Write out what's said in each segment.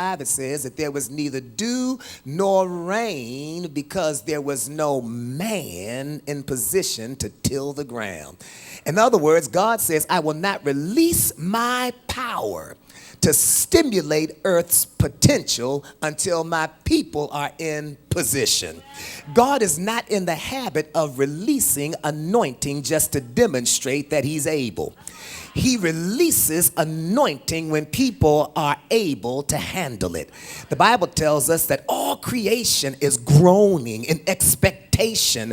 It says that there was neither dew nor rain because there was no man in position to till the ground. In other words, God says, I will not release my power to stimulate Earth's potential until my people are in position. God is not in the habit of releasing anointing just to demonstrate that he's able. He releases anointing when people are able to handle it. The Bible tells us that all creation is groaning in expectation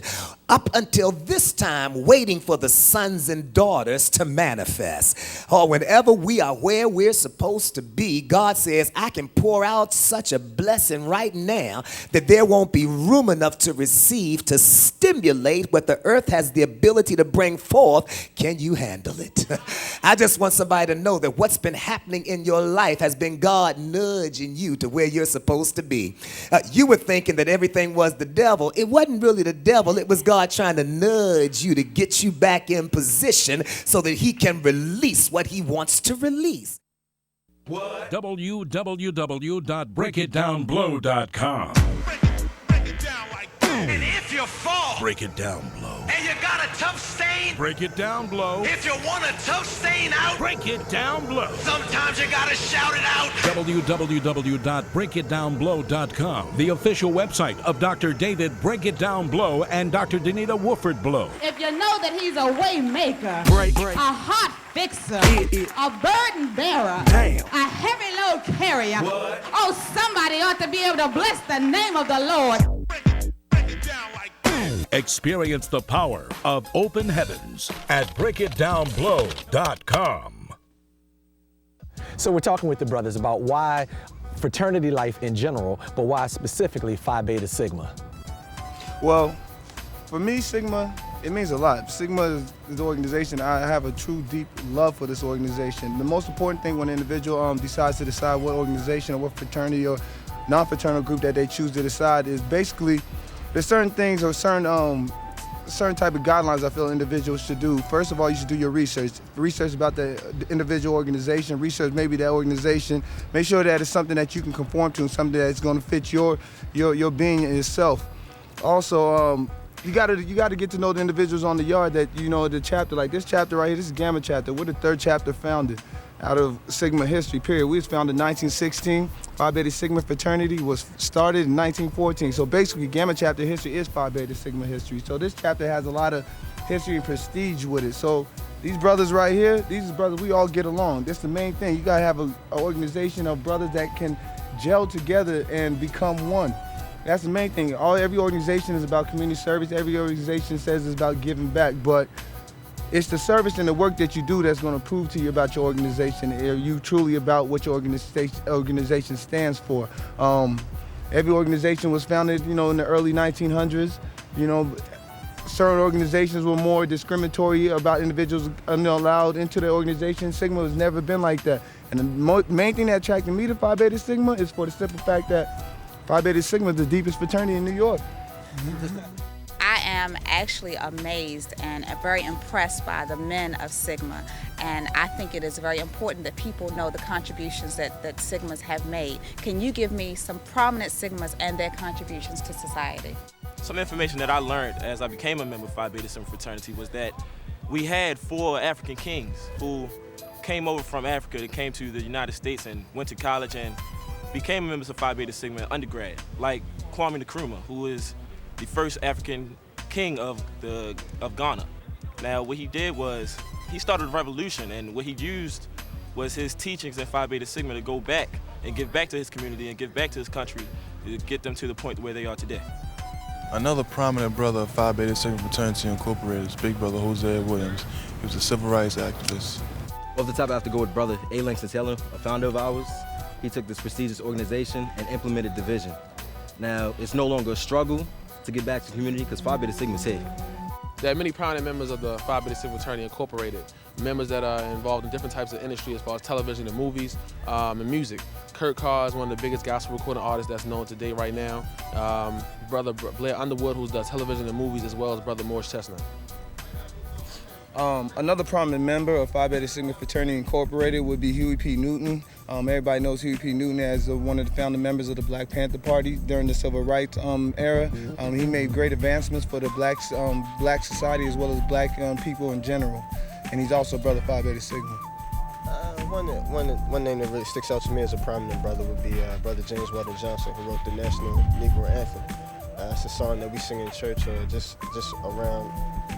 up until this time, waiting for the sons and daughters to manifest. Or whenever we are where we're supposed to be, God says, I can pour out such a blessing right now that there won't be room enough to receive, to stimulate what the earth has the ability to bring forth. Can you handle it? I just want somebody to know that what's been happening in your life has been God nudging you to where you're supposed to be. You were thinking that everything was the devil. It wasn't really the devil. It was God trying to nudge you to get you back in position so that he can release what he wants to release. What? www.breakitdownblow.com. Break it down like boom. And if you fall, Break it down, blow. And you got a tough stain, Break it down, blow. If you want a tough stain out, Break it down, blow. Sometimes you gotta shout it out. www.breakitdownblow.com, the official website of Dr. David Break It Down Blow and Dr. Danita Wooford Blow. If you know that he's a way maker, a heart fixer, a burden bearer, a heavy load carrier, oh, somebody ought to be able to bless the name of the Lord. Break it down like boom. Experience the power of open heavens at breakitdownblow.com. So we're talking with the brothers about why fraternity life in general, but why specifically Phi Beta Sigma. Well, for me, Sigma, it means a lot. Sigma is the organization. I have a true, deep love for this organization. The most important thing when an individual decides to decide what organization or what fraternity or non-fraternal group that they choose to decide is basically there's certain things or certain type of guidelines I feel individuals should do. First of all, you should do your research. Research about the individual organization, research maybe that organization. Make sure that it's something that you can conform to and something that's going to fit your being and yourself. Also, you gotta get to know the individuals on the yard that, you know, the chapter, like this chapter right here, this is Gamma chapter. We're the third chapter founded out of Sigma history, period. We was founded in 1916. Phi Beta Sigma fraternity was started in 1914. So basically, Gamma chapter history is Phi Beta Sigma history. So this chapter has a lot of history and prestige with it. So these brothers right here, these brothers, we all get along. That's the main thing. You gotta have an organization of brothers that can gel together and become one. That's the main thing. Every organization is about community service. Every organization says it's about giving back, but it's the service and the work that you do that's going to prove to you about your organization. Are you truly about what your organization stands for? Every organization was founded, you know, in the early 1900s. You know, certain organizations were more discriminatory about individuals allowed into their organization. Sigma has never been like that. And the main thing that attracted me to Phi Beta Sigma is for the simple fact that Phi Beta Sigma is the deepest fraternity in New York. I am actually amazed and very impressed by the men of Sigma, and I think it is very important that people know the contributions that Sigmas have made. Can you give me some prominent Sigmas and their contributions to society? Some information that I learned as I became a member of Phi Beta Sigma fraternity was that we had 4 African kings who came over from Africa, that came to the United States and went to college and became members of Phi Beta Sigma undergrad, like Kwame Nkrumah, who is the first African king of Ghana. Now, what he did was he started a revolution, and what he used was his teachings in Phi Beta Sigma to go back and give back to his community and give back to his country to get them to the point where they are today. Another prominent brother of Phi Beta Sigma Fraternity Incorporated is Big Brother Jose Williams. He was a civil rights activist. Off the top, I have to go with Brother A. Langston Taylor, a founder of ours. He took this prestigious organization and implemented the vision. Now, it's no longer a struggle to get back to the community because Phi Beta Sigma is here. There are many prominent members of the Phi Beta Sigma Fraternity Incorporated, members that are involved in different types of industry as far as television and movies and music. Kurt Carr is one of the biggest gospel recording artists that's known today right now. Brother Blair Underwood, who does television and movies, as well as Brother Morris Chestnut. Another prominent member of Phi Beta Sigma Fraternity Incorporated would be Huey P. Newton. Everybody knows Huey P. Newton as one of the founding members of the Black Panther Party during the Civil Rights era. He made great advancements for the black society as well as black people in general. And he's also brother Phi Beta Sigma. One name that really sticks out to me as a prominent brother would be Brother James Weldon Johnson, who wrote the National Negro Anthem. It's a song that we sing in church or just around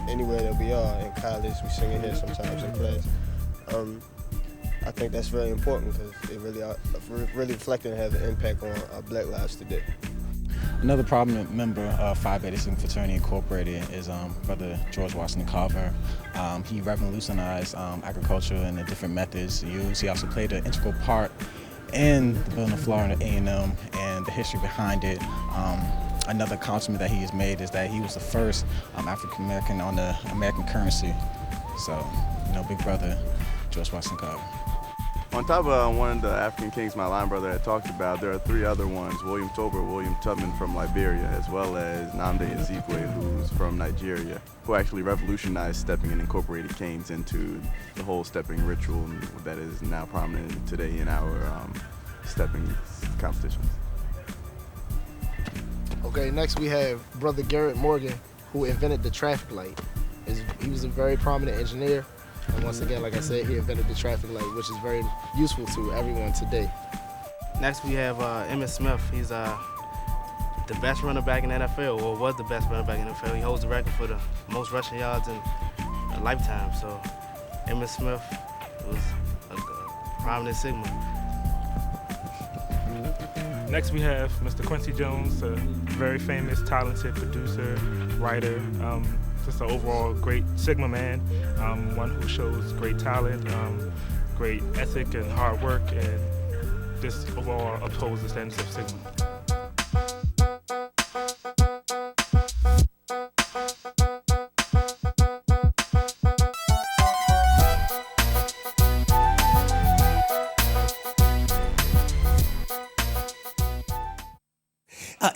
anywhere that we are. In college, we sing it here sometimes in class. I think that's very important because it really reflecting and have an impact on our black lives today. Another prominent member of Phi Beta Sigma Fraternity Incorporated is Brother George Washington Carver. He revolutionized agriculture and the different methods used. He also played an integral part in the building of Florida A&M and the history behind it. Another accomplishment that he has made is that he was the first African American on the American currency. So, big brother George Washington Carver. On top of one of the African kings my line brother had talked about, there are three other ones, William Tober, William Tubman from Liberia, as well as Nnamdi Azikiwe, who's from Nigeria, who actually revolutionized stepping and incorporated canes into the whole stepping ritual that is now prominent today in our stepping competitions. Okay, next we have Brother Garrett Morgan, who invented the traffic light. He was a very prominent engineer. And once again, like I said, he invented the traffic light, which is very useful to everyone today. Next, we have Emmitt Smith. He's the best running back in the NFL, or was the best running back in the NFL. He holds the record for the most rushing yards in a lifetime. So Emmitt Smith was a prominent Sigma. Next, we have Mr. Quincy Jones, a very famous, talented producer, writer. Just an overall great Sigma man, one who shows great talent, great ethic and hard work, and just overall upholds the standards of Sigma.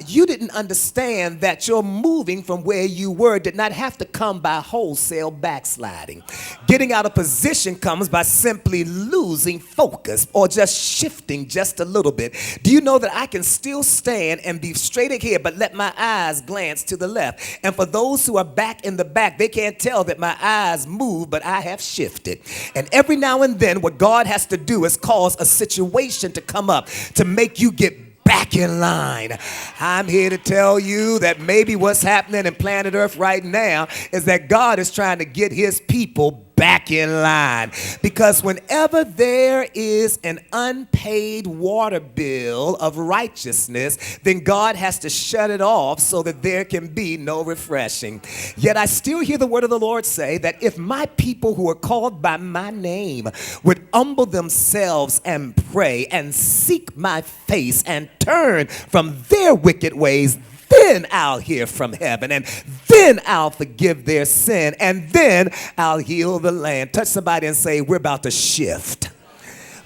You didn't understand that your moving from where you were did not have to come by wholesale backsliding. Getting out of position comes by simply losing focus or just shifting just a little bit. Do you know that I can still stand and be straight ahead but let my eyes glance to the left? And for those who are back in the back, they can't tell that my eyes move, but I have shifted. And every now and then what God has to do is cause a situation to come up to make you get back in line. I'm here to tell you that maybe what's happening in planet Earth right now is that God is trying to get his people back in line. Because whenever there is an unpaid water bill of righteousness, then God has to shut it off so that there can be no refreshing. Yet I still hear the word of the Lord say that if my people who are called by my name would humble themselves and pray and seek my face and turn from their wicked ways, then I'll hear from heaven, and then I'll forgive their sin, and then I'll heal the land. Touch somebody and say, we're about to shift.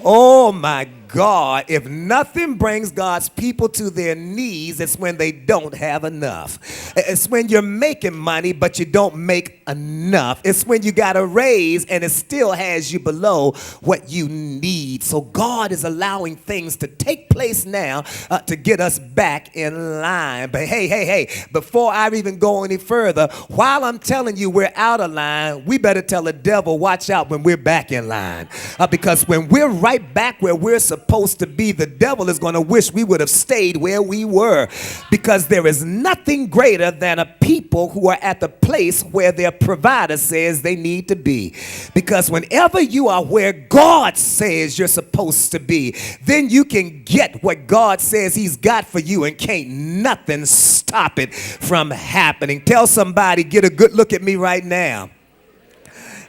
Oh my God, if nothing brings God's people to their knees, it's when they don't have enough. It's when you're making money, but you don't make enough. It's when you got a raise and it still has you below what you need. So God is allowing things to take place now to get us back in line. But hey, before I even go any further, while I'm telling you we're out of line, we better tell the devil, watch out when we're back in line. Because when we're right back where we're supposed to be, the devil is going to wish we would have stayed where we were, because there is nothing greater than a people who are at the place where their provider says they need to be. Because whenever you are where God says you're supposed to be, then you can get what God says he's got for you, and can't nothing stop it from happening. Tell somebody, get a good look at me right now.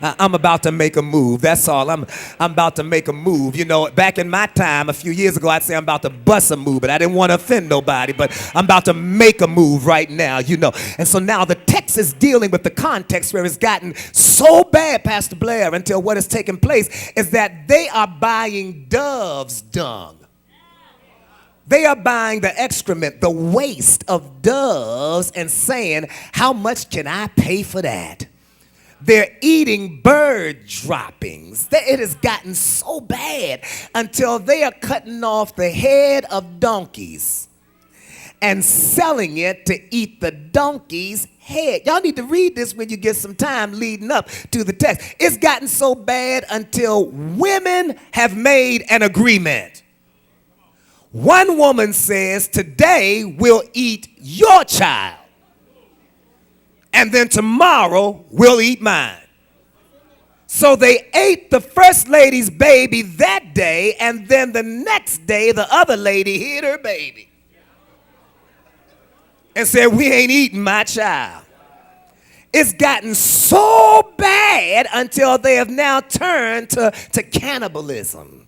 I'm about to make a move. That's all. I'm about to make a move. You know, back in my time, a few years ago, I'd say I'm about to bust a move, but I didn't want to offend nobody. But I'm about to make a move right now, you know. And so now the text is dealing with the context where it's gotten so bad, Pastor Blair, until what has taken place is that they are buying dove's dung. They are buying the excrement, the waste of doves, and saying, how much can I pay for that? They're eating bird droppings. It has gotten so bad until they are cutting off the head of donkeys and selling it to eat the donkey's head. Y'all need to read this when you get some time leading up to the text. It's gotten so bad until women have made an agreement. One woman says, today we'll eat your child, and then tomorrow we'll eat mine. So they ate the first lady's baby that day, and then the next day the other lady hid her baby and said, we ain't eating my child. It's gotten so bad until they have now turned to cannibalism.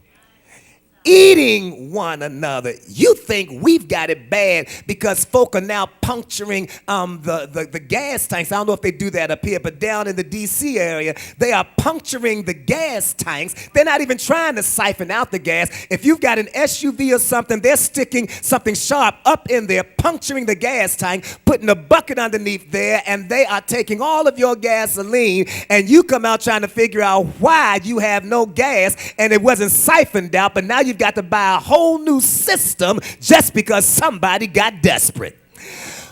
Eating one another. You think we've got it bad because folk are now puncturing the gas tanks. I don't know if they do that up here, but down in the D.C. area, they are puncturing the gas tanks. They're not even trying to siphon out the gas. If you've got an SUV or something, they're sticking something sharp up in there, puncturing the gas tank, putting a bucket underneath there, and they are taking all of your gasoline, and you come out trying to figure out why you have no gas, and it wasn't siphoned out, but now you've got to buy a whole new system just because somebody got desperate.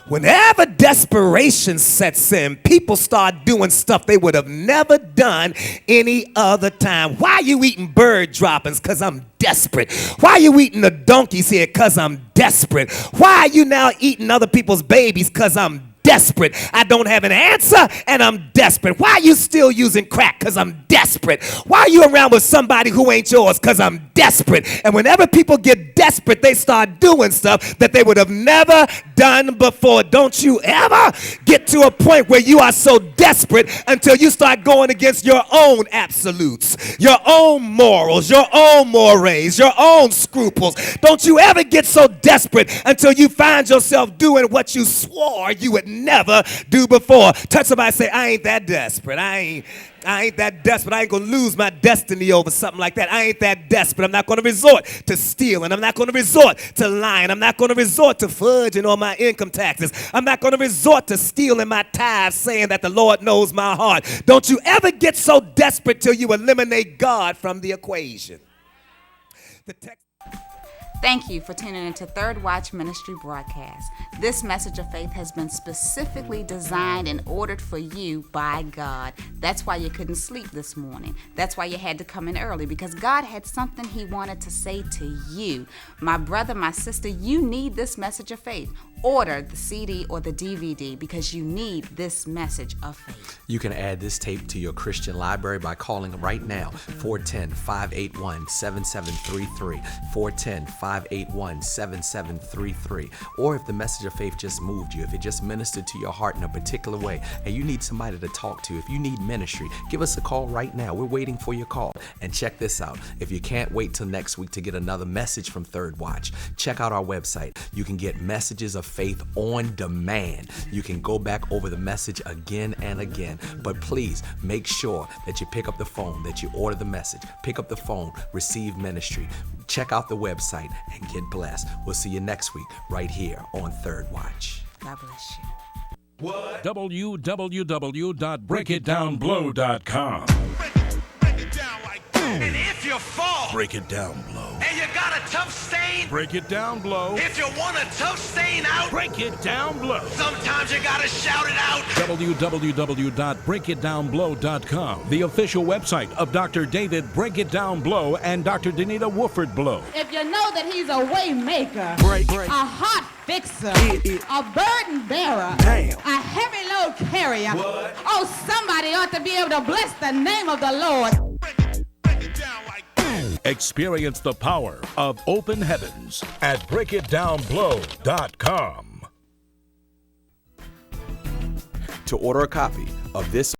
Whenever desperation sets in, people start doing stuff they would have never done any other time. Why are you eating bird droppings? Because I'm desperate. Why are you eating the donkey's head? Because I'm desperate. Why are you now eating other people's babies? Because I'm desperate. I don't have an answer, and I'm desperate. Why are you still using crack? Because I'm desperate. Why are you around with somebody who ain't yours? Because I'm desperate. And whenever people get desperate, they start doing stuff that they would have never done before. Don't you ever get to a point where you are so desperate until you start going against your own absolutes, your own morals, your own mores, your own scruples. Don't you ever get so desperate until you find yourself doing what you swore you would never do before. Touch somebody, say, I ain't that desperate. I ain't that desperate. I ain't gonna lose my destiny over something like that. I ain't that desperate. I'm not gonna resort to stealing. I'm not gonna resort to lying. I'm not gonna resort to fudging on my income taxes. I'm not gonna resort to stealing my tithes, saying that the Lord knows my heart. Don't you ever get so desperate till you eliminate God from the equation. Thank you for tuning into Third Watch Ministry Broadcast. This message of faith has been specifically designed and ordered for you by God. That's why you couldn't sleep this morning. That's why you had to come in early, because God had something He wanted to say to you. My brother, my sister, you need this message of faith. Order the CD or the DVD because you need this message of faith. You can add this tape to your Christian library by calling right now, 410-581-7733, 410-581-7733. Or if the message of faith just moved you, if it just ministered to your heart in a particular way, and you need somebody to talk to, if you need ministry, give us a call right now. We're waiting for your call. And check this out. If you can't wait till next week to get another message from Third Watch, check out our website. You can get messages of faith on demand. You can go back over the message again and again, but please make sure that you pick up the phone, that you order the message, pick up the phone, receive ministry. Check out the website and get blessed. We'll see you next week right here on Third Watch. God bless you. What? www.breakitdownblow.com. And if you fall, Break it down, blow. and you got a tough stain, Break it down, blow. if you want a tough stain out, Break it down, blow. sometimes you gotta shout it out. www.breakitdownblow.com, the official website of Dr. David Break It Down Blow and Dr. Danita Wooford Blow. If you know that he's a way maker, a heart fixer, a burden bearer, a heavy load carrier, oh, somebody ought to be able to bless the name of the Lord. Experience the power of open heavens at breakitdownblow.com. To order a copy of this